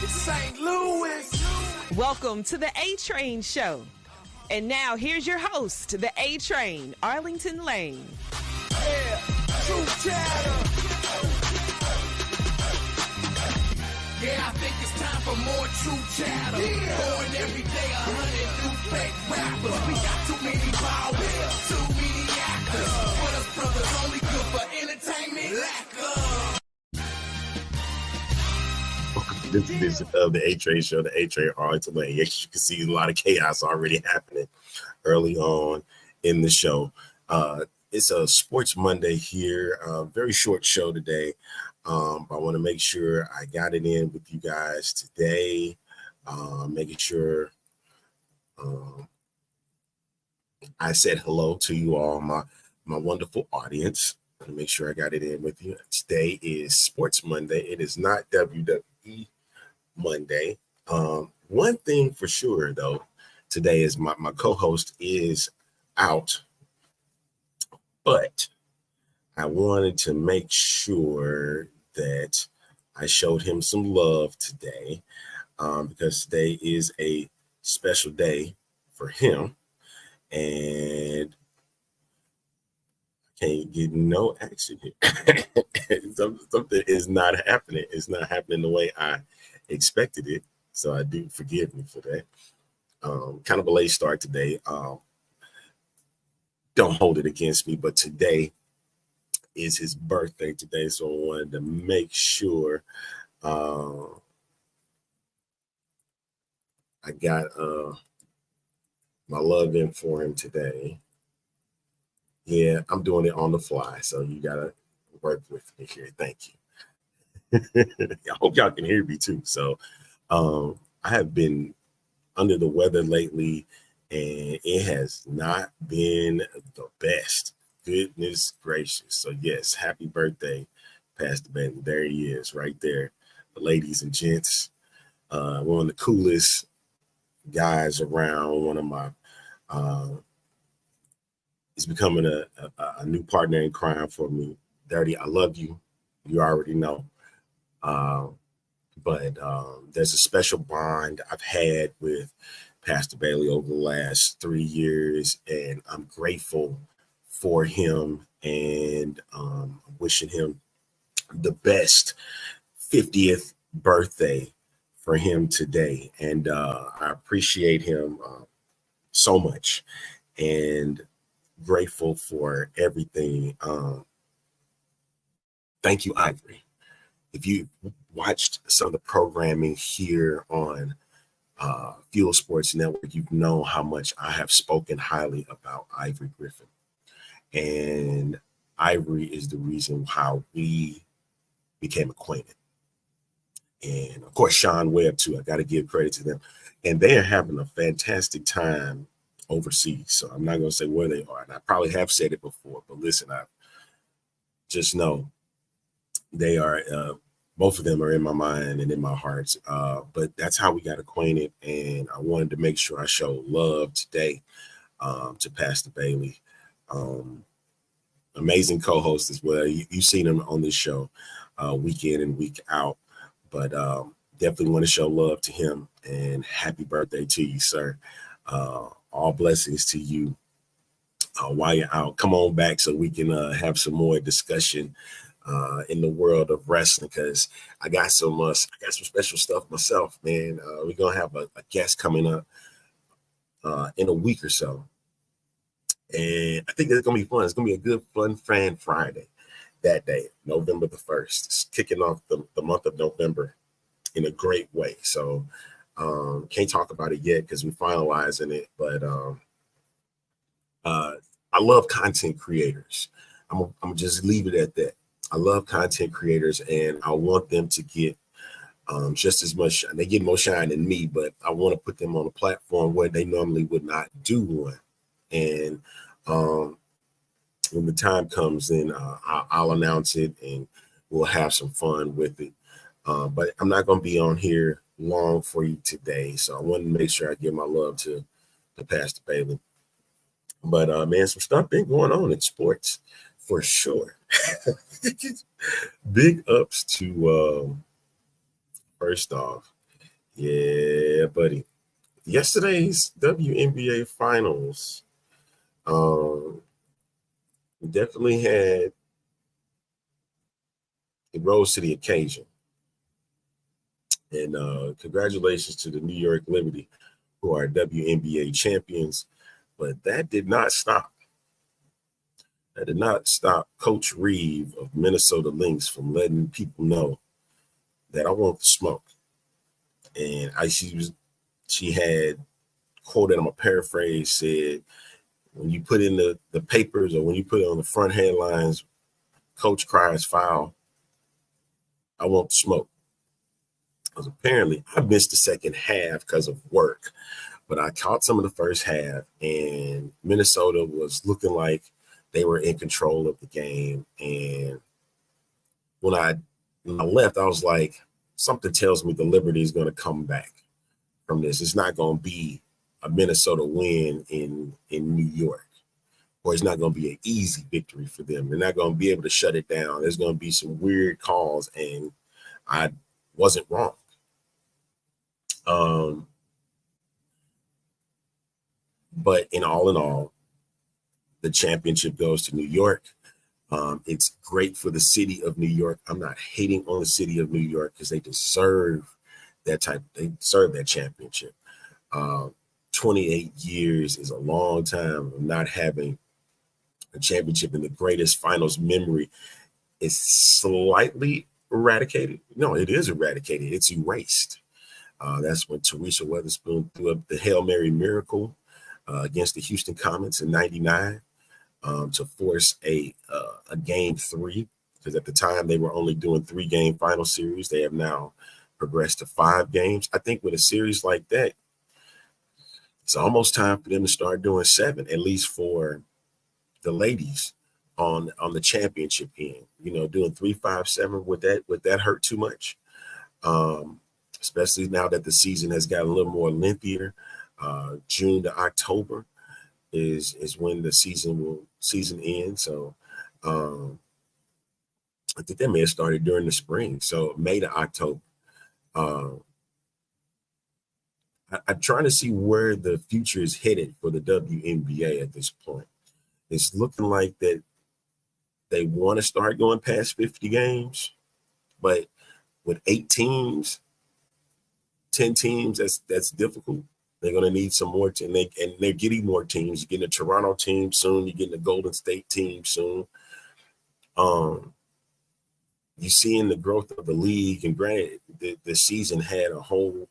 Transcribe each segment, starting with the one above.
It's St. Louis. Welcome to the A-Train Show. And now here's your host, the A-Train, Arlington Lane. Yeah, true chatter. Yeah, I think it's time for more true chatter. Born every day 100 new fake rappers. We got too many powers, too many actors. But us brothers only good for entertainment. This edition of the A-Train Show, the A-Train Arlington Lane. Yes, you can see a lot of chaos already happening early on in the show. It's a Sports Monday here. Very short show today. I want to make sure I got it in with you guys today. Making sure I said hello to you all, my wonderful audience. I want to make sure I got it in with you. Today is Sports Monday. It is not WWE Monday. One thing for sure, though, today is my co-host is out, but I wanted to make sure that I showed him some love today, because today is a special day for him, and I can't get no action here. Something is not happening. It's not happening the way I expected it, so I do forgive me for that. Kind of a late start today. Don't hold it against me, but today is his birthday today, so I wanted to make sure I got my love in for him today. Yeah, I'm doing it on the fly, so you gotta work with me here. Thank you. I hope y'all can hear me too. So I have been under the weather lately, and it has not been the best. Goodness gracious. So yes, happy birthday, Pastor Bailey. There he is right there. The ladies and gents. One of the coolest guys around. One of my he's becoming a new partner in crime for me. Dirty, I love you. You already know. But there's a special bond I've had with Pastor Bailey over the last 3 years, and I'm grateful for him, and wishing him the best 50th birthday for him today. And I appreciate him so much, and grateful for everything. Thank you, Ivory. If you watched some of the programming here on Fuel Sports Network, you've known how much I have spoken highly about Ivory Griffin. And Ivory is the reason how we became acquainted. And of course, Sean Webb too. I got to give credit to them. And they are having a fantastic time overseas. So I'm not going to say where they are. And I probably have said it before, but listen, I just know they are, both of them are in my mind and in my heart. But that's how we got acquainted. And I wanted to make sure I showed love today to Pastor Bailey. Amazing co-host as well. You've seen him on this show week in and week out, but definitely want to show love to him, and happy birthday to you, sir. All blessings to you while you're out. Come on back so we can have some more discussion in the world of wrestling, because I got some special stuff myself, man. We're gonna have a guest coming up in a week or so. And I think it's going to be fun. It's going to be a good, fun Fan Friday that day, November the 1st. It's kicking off the month of November in a great way. So can't talk about it yet because we're finalizing it. But I love content creators. I'm going to just leave it at that. I love content creators, and I want them to get just as much. They get more shine than me, but I want to put them on a platform where they normally would not do one. And when the time comes, then I'll announce it, and we'll have some fun with it. But I'm not going to be on here long for you today, so I wanted to make sure I give my love to Pastor Bailey. But man, some stuff been going on in sports for sure. Big ups to First off, yeah, buddy. Yesterday's WNBA finals definitely had it rose to the occasion. And congratulations to the New York Liberty, who are WNBA champions. But that did not stop. That did not stop Coach Reeve of Minnesota Lynx from letting people know that I want the smoke. And she had quoted, I'm gonna paraphrase, said, when you put in the papers or when you put it on the front headlines, Coach cries foul, I want the smoke. Because apparently I missed the second half because of work, but I caught some of the first half, and Minnesota was looking like they were in control of the game. And when I left, I was like, something tells me the Liberty is going to come back from this. It's not going to be a Minnesota win in New York, or it's not going to be an easy victory for them. They're not going to be able to shut it down. There's going to be some weird calls, and I wasn't wrong. But in all, the championship goes to New York. It's great for the city of New York. I'm not hating on the city of New York because they deserve that championship. 28 years is a long time of not having a championship, and the greatest finals memory is slightly eradicated. No, it is eradicated. It's erased. That's when Teresa Weatherspoon threw up the Hail Mary miracle against the Houston Comets in '99 to force a game 3, because at the time they were only doing 3-game final series. They have now progressed to 5 games. I think with a series like that, it's almost time for them to start doing 7, at least for the ladies on the championship end. Doing 3, 5, 7, would that hurt too much? Especially now that the season has gotten a little more lengthier. June to October is when the season ends. So I think they may have started during the spring. So May to October. I'm trying to see where the future is headed for the WNBA at this point. It's looking like that they want to start going past 50 games, but with 8 teams, 10 teams, that's difficult. They're going to need some more, and they're getting more teams. You're getting a Toronto team soon. You're getting a Golden State team soon. You're seeing the growth of the league, and granted, the season had a whole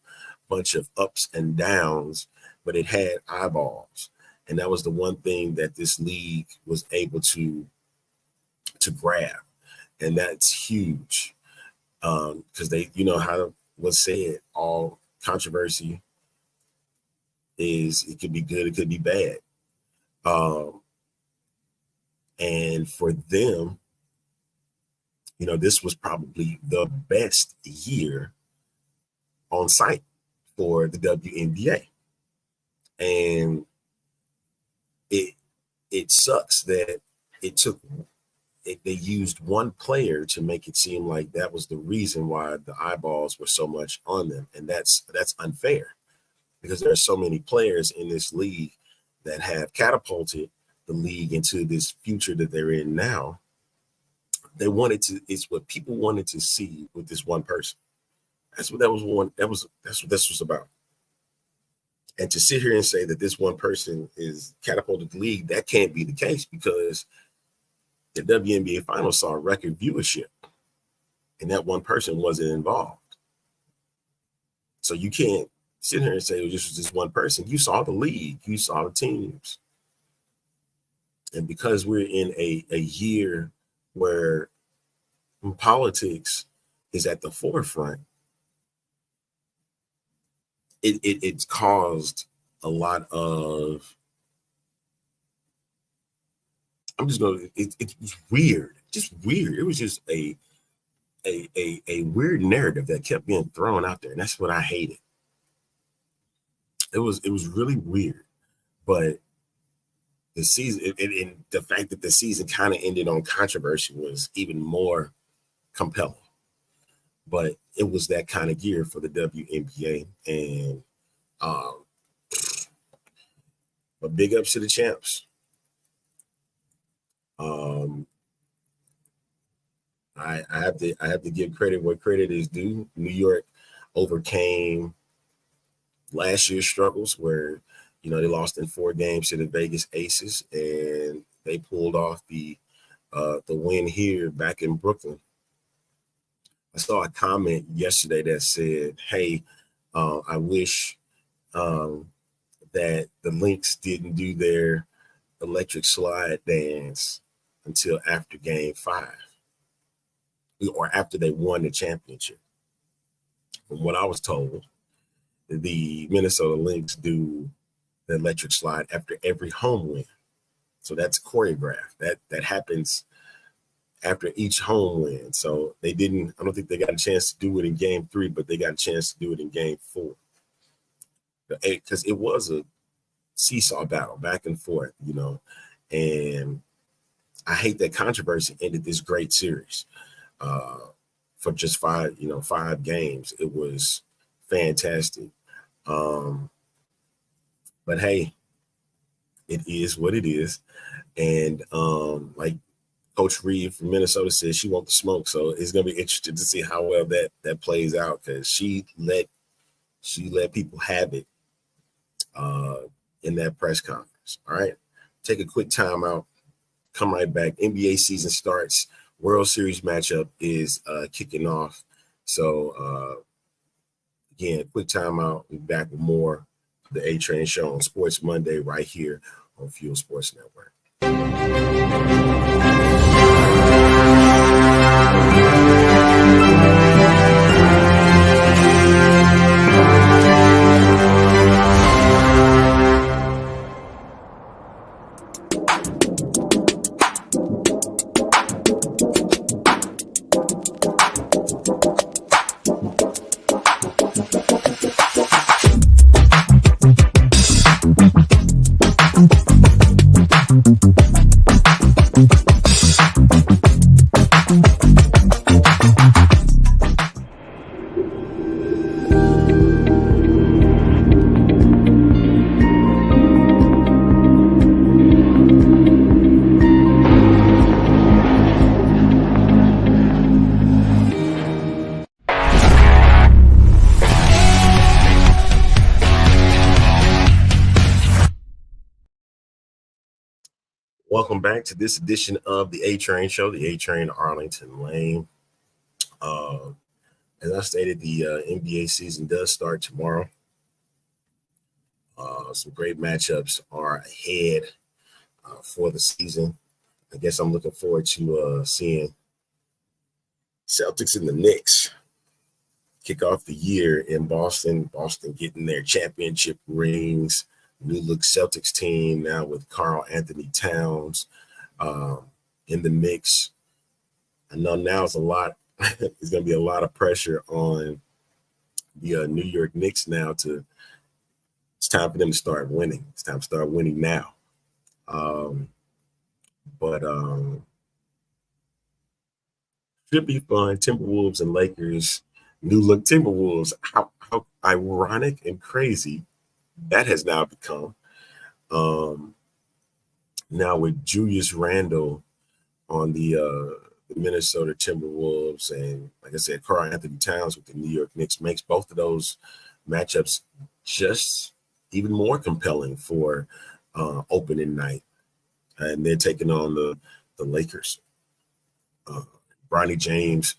bunch of ups and downs, but it had eyeballs, and that was the one thing that this league was able to grab, and that's huge. Because they, how it was said, all controversy it could be good, it could be bad. And for them, this was probably the best year on site for the WNBA. And it sucks that they used one player to make it seem like that was the reason why the eyeballs were so much on them. And that's unfair, because there are so many players in this league that have catapulted the league into this future that they're in now. It's what people wanted to see with this one person. That's what this was about. And to sit here and say that this one person is catapulted the league, that can't be the case, because the WNBA finals saw record viewership, and that one person wasn't involved. So you can't sit here and say, well, this was just one person. You saw the league, you saw the teams. And because we're in a year where politics is at the forefront, it's caused a lot of, it's weird, just weird. It was just a weird narrative that kept being thrown out there. And that's what I hated. It was really weird, but the season, and the fact that the season kind of ended on controversy was even more compelling. but it was that kind of year for the WNBA. And but big ups to the champs. I have to give credit where credit is due. New York overcame last year's struggles where, you know, they lost in 4 games to the Vegas Aces, and they pulled off the win here back in Brooklyn. I saw a comment yesterday that said, "Hey, I wish that the Lynx didn't do their electric slide dance until after Game 5, or after they won the championship." From what I was told, the Minnesota Lynx do the electric slide after every home win. So that's choreographed. That happens after each home win. So they didn't, I don't think they got a chance to do it in Game 3, but they got a chance to do it in Game 4. Because it was a seesaw battle back and forth, you know. And I hate that controversy ended this great series for just 5 games. It was fantastic. But hey, it is what it is. And like Coach Reed from Minnesota says, she wants the smoke. So it's gonna be interesting to see how well that plays out, because she let people have it in that press conference. All right. Take a quick timeout. Come right back. NBA season starts. World Series matchup is kicking off. So again, quick timeout. We'll be back with more of the A Train Show on Sports Monday right here on Fuel Sports Network. Welcome back to this edition of the A Train Show, the A Train Arlington Lane. As I stated, the NBA season does start tomorrow. Some great matchups are ahead for the season. I guess I'm looking forward to seeing Celtics and the Knicks kick off the year in Boston. Boston getting their championship rings. New look Celtics team now with Karl Anthony Towns in the mix. I know now it's there's going to be a lot of pressure on the New York Knicks now it's time for them to start winning. It's time to start winning now. But should be fun. Timberwolves and Lakers, new look Timberwolves. How ironic and crazy that has now become. Now with Julius Randle on the Minnesota Timberwolves, and like I said, Karl Anthony Towns with the New York Knicks, makes both of those matchups just even more compelling for opening night. And they're taking on the Lakers. Bronny James,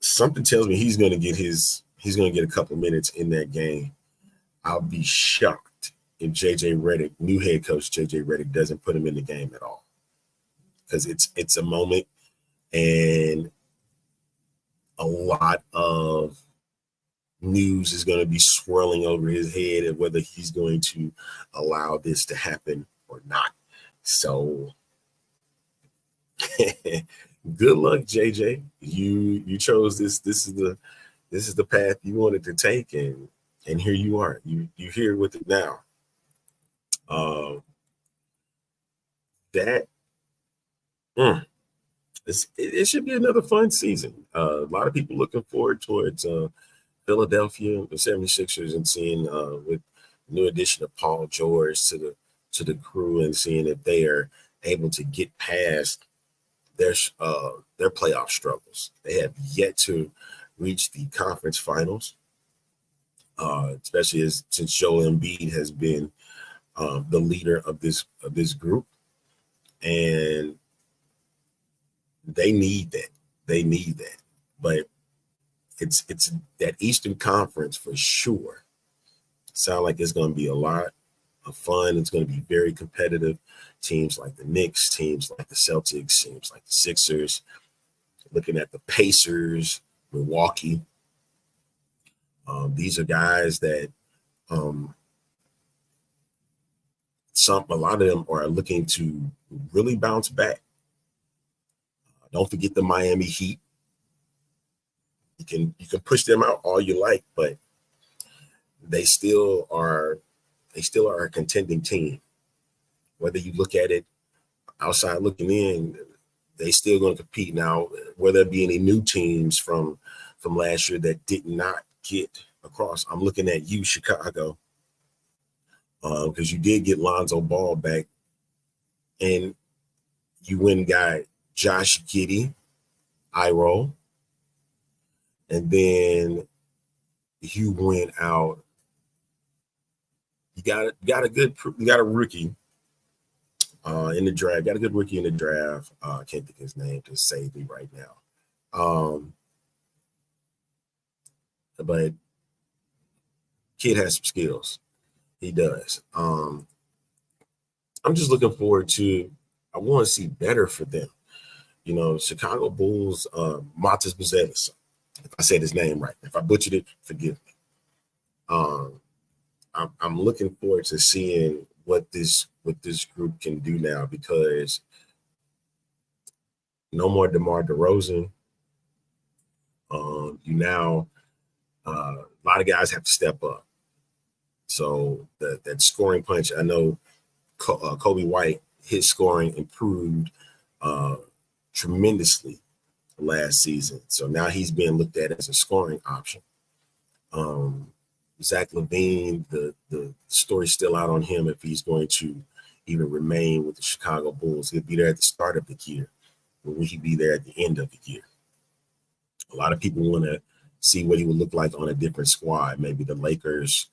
something tells me he's going to get a couple minutes in that game. I'll be shocked if JJ Redick, new head coach JJ Redick, doesn't put him in the game at all, because it's a moment, and a lot of news is going to be swirling over his head of whether he's going to allow this to happen or not. So good luck, JJ. You chose this. This is the path you wanted to take, and here you are. You here with it now. It should be another fun season. A lot of people looking forward towards Philadelphia, the 76ers, and seeing with new addition of Paul George to the crew and seeing if they are able to get past their playoff struggles. They have yet to reach the conference finals, especially since Joel Embiid has been the leader of this group, and they need that. They need that, but it's that Eastern Conference for sure. Sound like it's going to be a lot of fun. It's going to be very competitive. Teams like the Knicks, teams like the Celtics, teams like the Sixers. Looking at the Pacers, Milwaukee. These are guys that a lot of them are looking to really bounce back. Don't forget the Miami Heat. You can push them out all you like, but they still are a contending team. Whether you look at it outside looking in, they still going to compete. Now, will there be any new teams from last year that did not get across? I'm looking at you, Chicago, because you did get Lonzo Ball back, and you went and got Josh Giddey, Iro, and then you went out. You got a rookie in the draft. Got a good rookie in the draft. I can't think of his name to save me right now. But kid has some skills. He does. I'm just looking forward to. I want to see better for them. You know, Chicago Bulls, Montes Buzelis. If I said his name right, if I butchered it, forgive me. I'm looking forward to seeing what this group can do now, because no more DeMar DeRozan. A lot of guys have to step up. So that scoring punch, I know Kobe White, his scoring improved tremendously last season. So now he's being looked at as a scoring option. Zach LaVine, the story's still out on him if he's going to even remain with the Chicago Bulls. He'll be there at the start of the year, or will he be there at the end of the year? A lot of people want to see what he would look like on a different squad, maybe the Lakers.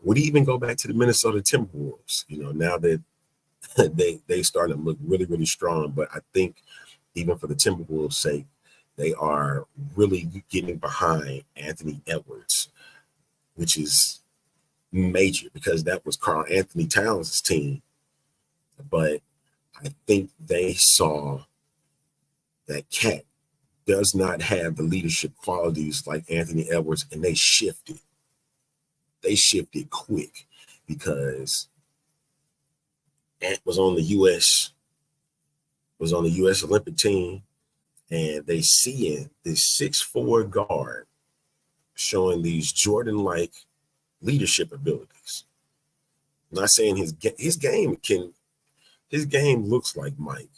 Would he even go back to the Minnesota Timberwolves? You know, now that they starting to look really, really strong. But I think even for the Timberwolves' sake, they are really getting behind Anthony Edwards, which is major because that was Karl Anthony Towns' team. But I think they saw that Cat does not have the leadership qualities like Anthony Edwards, and they shifted. They shifted quick because Ant was on the U.S. Olympic team, and they seeing this 6'4" guard showing these Jordan-like leadership abilities. I'm not saying his game looks like Mike.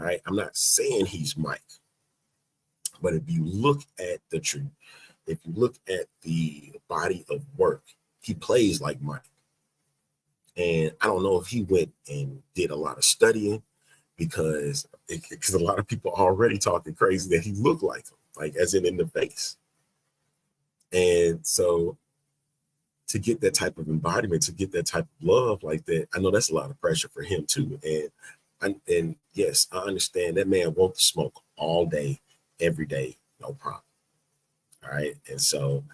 All right, I'm not saying he's Mike, but if you look at the body of work, he plays like Mike. And I don't know if he went and did a lot of studying because a lot of people are already talking crazy that he looked like him, like as in the face. And so to get that type of embodiment, to get that type of love like that, I know that's a lot of pressure for him too. And yes, I understand that man wants to smoke all day, every day, no problem. All right. And so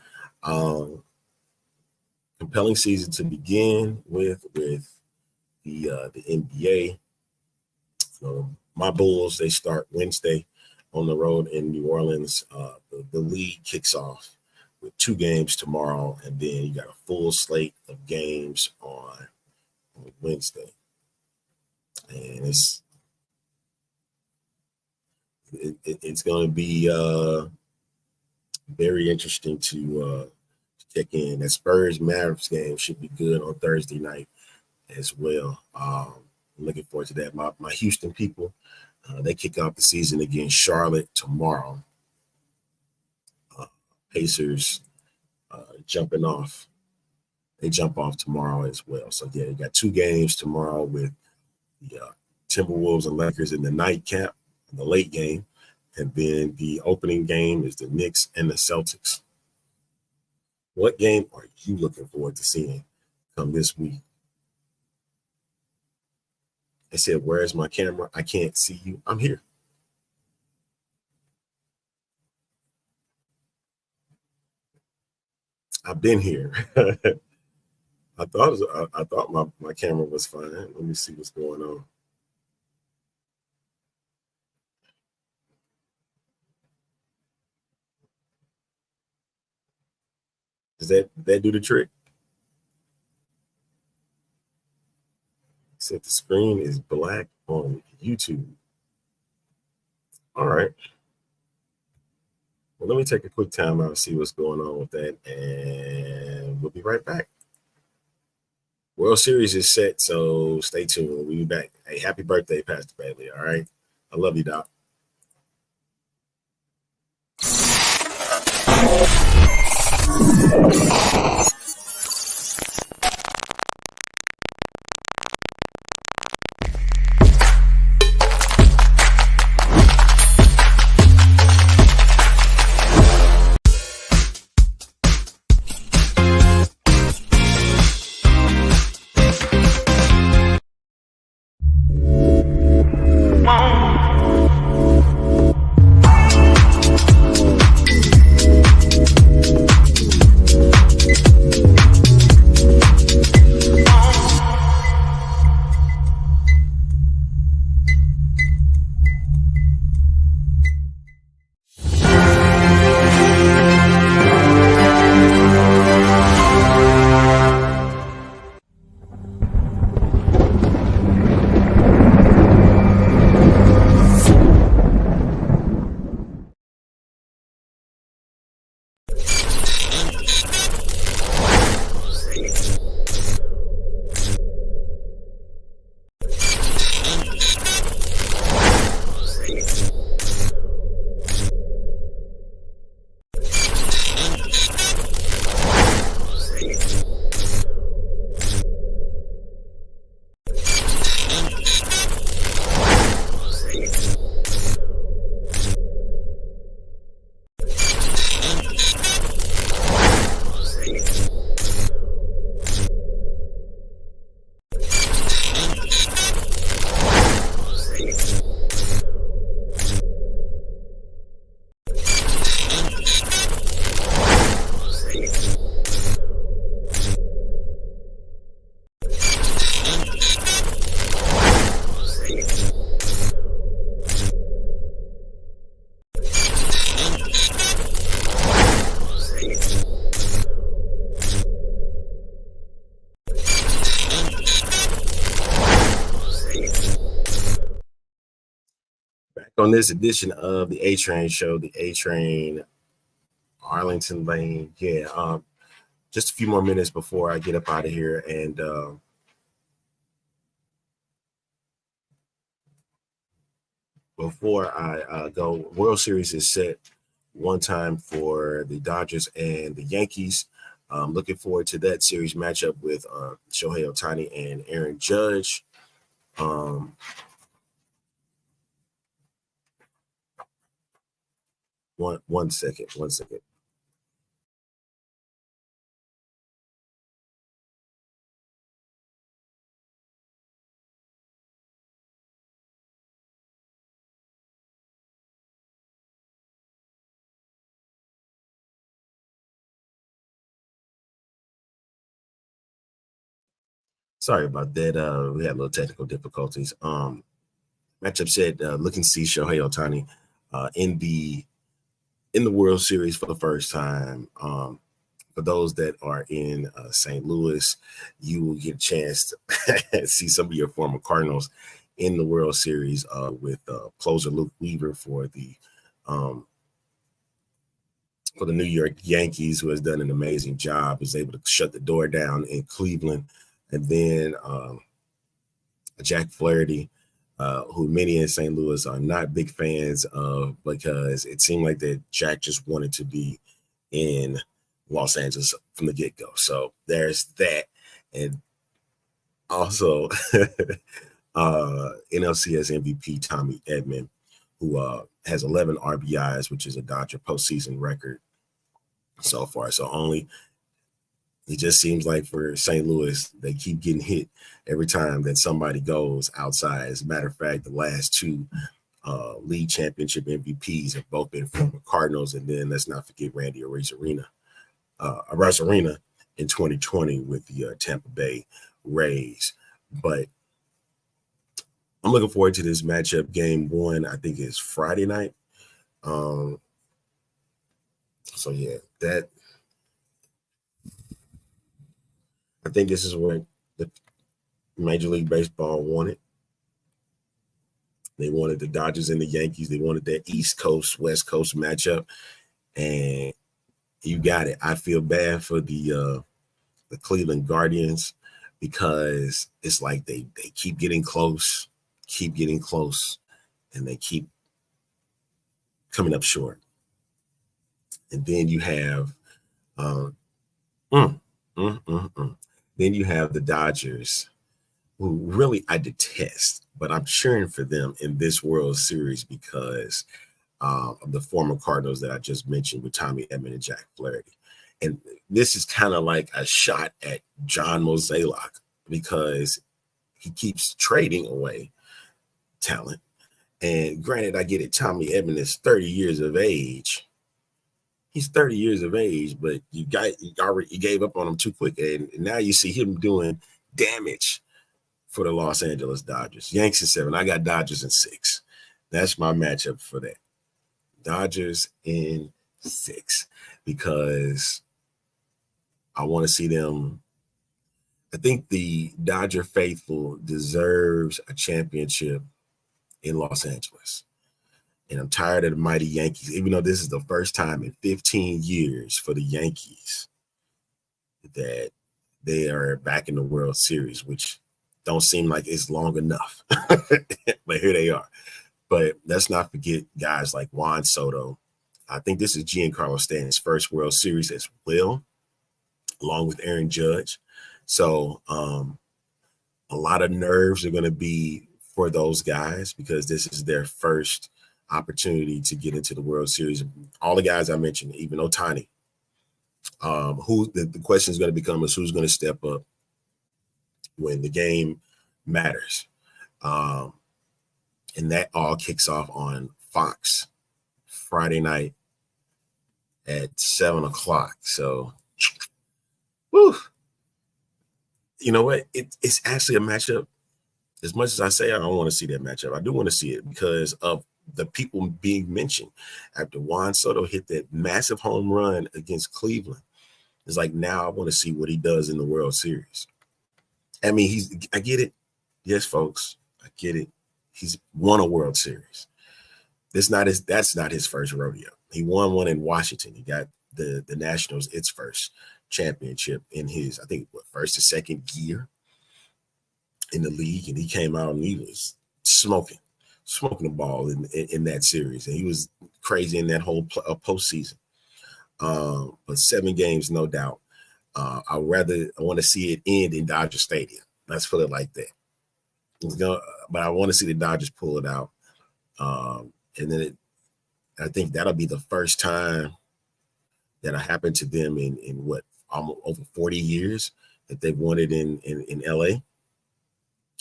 compelling season to begin with the NBA. So my Bulls, they start Wednesday on the road in New Orleans. The league kicks off with 2 games tomorrow, and then you got a full slate of games on Wednesday. And it's going to be very interesting to check in. That Spurs Mavericks game should be good on Thursday night as well. I'm looking forward to that. My Houston people, They kick off the season against Charlotte tomorrow. Pacers jumping off. They jump off tomorrow as well. So, yeah, you got 2 games tomorrow with the Timberwolves and Lakers in the nightcap, in the late game. And then the opening game is the Knicks and the Celtics. What game are you looking forward to seeing come this week? I said, where's my camera? I can't see you. I'm here. I've been here. I thought my camera was fine. Let me see what's going on. Does that do the trick? Said the screen is black on YouTube. All right. Well, let me take a quick time out and see what's going on with that, and we'll be right back. World Series is set, so stay tuned. We'll be back. Hey, happy birthday, Pastor Bailey. All right. I love you, Doc. On this edition of the A Train Show, the A Train, Arlington Lane. Yeah, just a few more minutes before I get up out of here, and before I go, World Series is set one time for the Dodgers and the Yankees. Looking forward to that series matchup with Shohei Ohtani and Aaron Judge. One second. Sorry about that. We had a little technical difficulties. Matchup said looking to see Shohei Ohtani in the World Series for the first time. For those that are in St. Louis, you will get a chance to see some of your former Cardinals in the World Series with closer Luke Weaver for the New York Yankees, who has done an amazing job, is able to shut the door down in Cleveland. And then Jack Flaherty who many in St. Louis are not big fans of, because it seemed like that Jack just wanted to be in Los Angeles from the get-go. So there's that. And also NLCS MVP Tommy Edman, who has 11 RBIs, which is a Dodger postseason record so far. So it just seems like for St. Louis, they keep getting hit every time that somebody goes outside. As a matter of fact, the last two league championship MVPs have both been from the Cardinals, and then let's not forget Randy Arozarena in 2020 with the Tampa Bay Rays. But I'm looking forward to this matchup. Game 1, I think, is Friday night. So yeah, that. I think this is what the Major League Baseball wanted. They wanted the Dodgers and the Yankees. They wanted that East Coast, West Coast matchup. And you got it. I feel bad for the Cleveland Guardians, because it's like they keep getting close, and they keep coming up short. And then you have then you have the Dodgers, who really I detest, but I'm cheering for them in this World Series because of the former Cardinals that I just mentioned with Tommy Edman and Jack Flaherty. And this is kind of like a shot at John Mozeliak, because he keeps trading away talent. And granted, I get it, Tommy Edman is 30 years of age. He's 30 years of age, but you gave up on him too quick. And now you see him doing damage for the Los Angeles Dodgers. Yanks in 7. I got Dodgers in 6. That's my matchup for that. Dodgers in 6, because I want to see them. I think the Dodger faithful deserves a championship in Los Angeles. And I'm tired of the mighty Yankees, even though this is the first time in 15 years for the Yankees that they are back in the World Series, which don't seem like it's long enough. But here they are. But let's not forget guys like Juan Soto. I think this is Giancarlo Stanton's first World Series as well, along with Aaron Judge. So a lot of nerves are going to be for those guys, because this is their first opportunity to get into the World Series. All the guys I mentioned, even Ohtani, who the question is going to become is who's going to step up when the game matters. And that all kicks off on Fox Friday night at 7:00. So, whew, you know what? It's actually a matchup. As much as I say I don't want to see that matchup, I do want to see it because of the people being mentioned. After Juan Soto hit that massive home run against Cleveland, it's like, now I want to see what he does in the World Series. I mean, I get it. Yes, folks, I get it. He's won a World Series. That's not his first rodeo. He won one in Washington. He got the Nationals its first championship in his, I think, first or second year in the league, and he came out and he was smoking the ball in that series, and he was crazy in that whole postseason. But 7 games, no doubt. I want to see it end in Dodger Stadium. Let's put it like that. But I want to see the Dodgers pull it out, and then I think that'll be the first time that'll happen to them in what, almost over 40 years that they've won it in LA,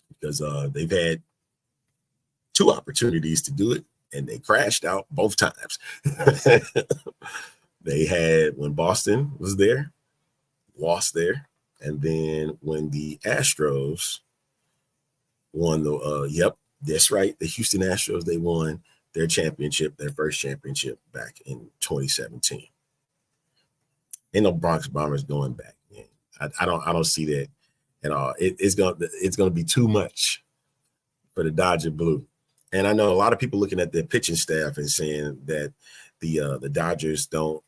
because they've had 2 opportunities to do it and they crashed out both times. They had when Boston was there, lost there, and then when the Astros won that's right, the Houston Astros, they won their first championship back in 2017. Ain't no Bronx Bombers going back, man. I don't see that at all. It's gonna be too much for the Dodger Blue. And I know a lot of people looking at their pitching staff and saying that the Dodgers don't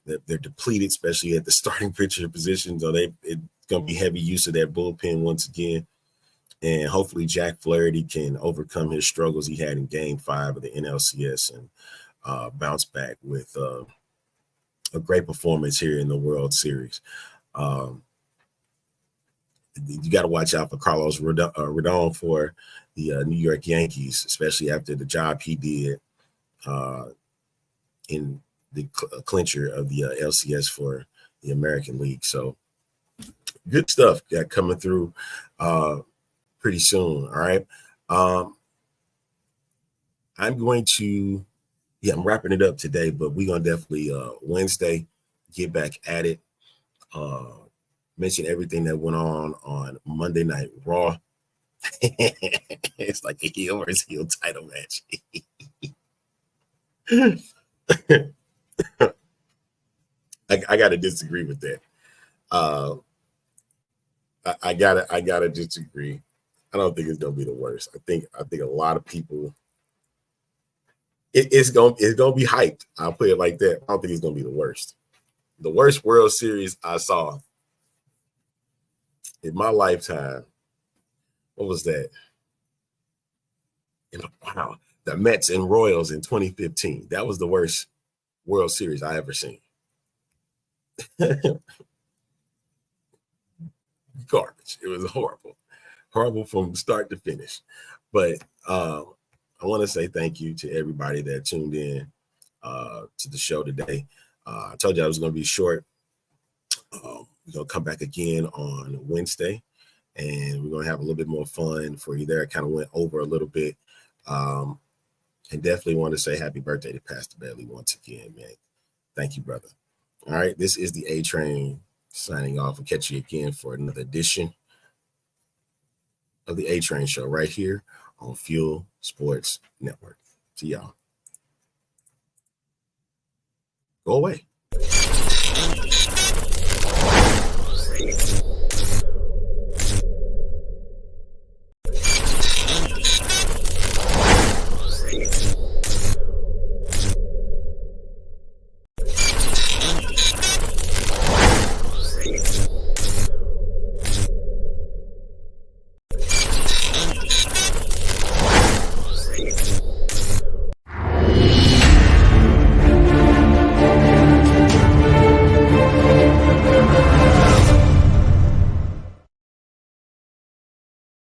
that they're depleted, especially at the starting pitcher position. So it's gonna be heavy use of that bullpen once again. And hopefully Jack Flaherty can overcome his struggles he had in Game 5 of the NLCS and bounce back with a great performance here in the World Series. You got to watch out for Carlos Rodon for the New York Yankees, especially after the job he did in the clincher of the LCS for the American League. So good stuff got coming through pretty soon. All right. I'm going to, I'm wrapping it up today, but we're going to definitely Wednesday get back at it. Mention everything that went on Monday Night Raw. It's like a heel versus heel title match. I gotta disagree with that. I gotta disagree. I don't think it's gonna be the worst. I think a lot of people. It's gonna be hyped. I'll put it like that. I don't think it's gonna be the worst. The worst World Series I saw in my lifetime. What was that? Wow, the Mets and Royals in 2015. That was the worst World Series I ever seen. Garbage. It was horrible from start to finish. But I want to say thank you to everybody that tuned in to the show today. I told you I was going to be short. We're going to come back again on Wednesday, and we're going to have a little bit more fun for you there. I kind of went over a little bit. And definitely want to say happy birthday to Pastor Bailey once again, man. Thank you, brother. All right, this is the A Train signing off. We'll catch you again for another edition of the A Train Show right here on Fuel Sports Network. See y'all. Go away.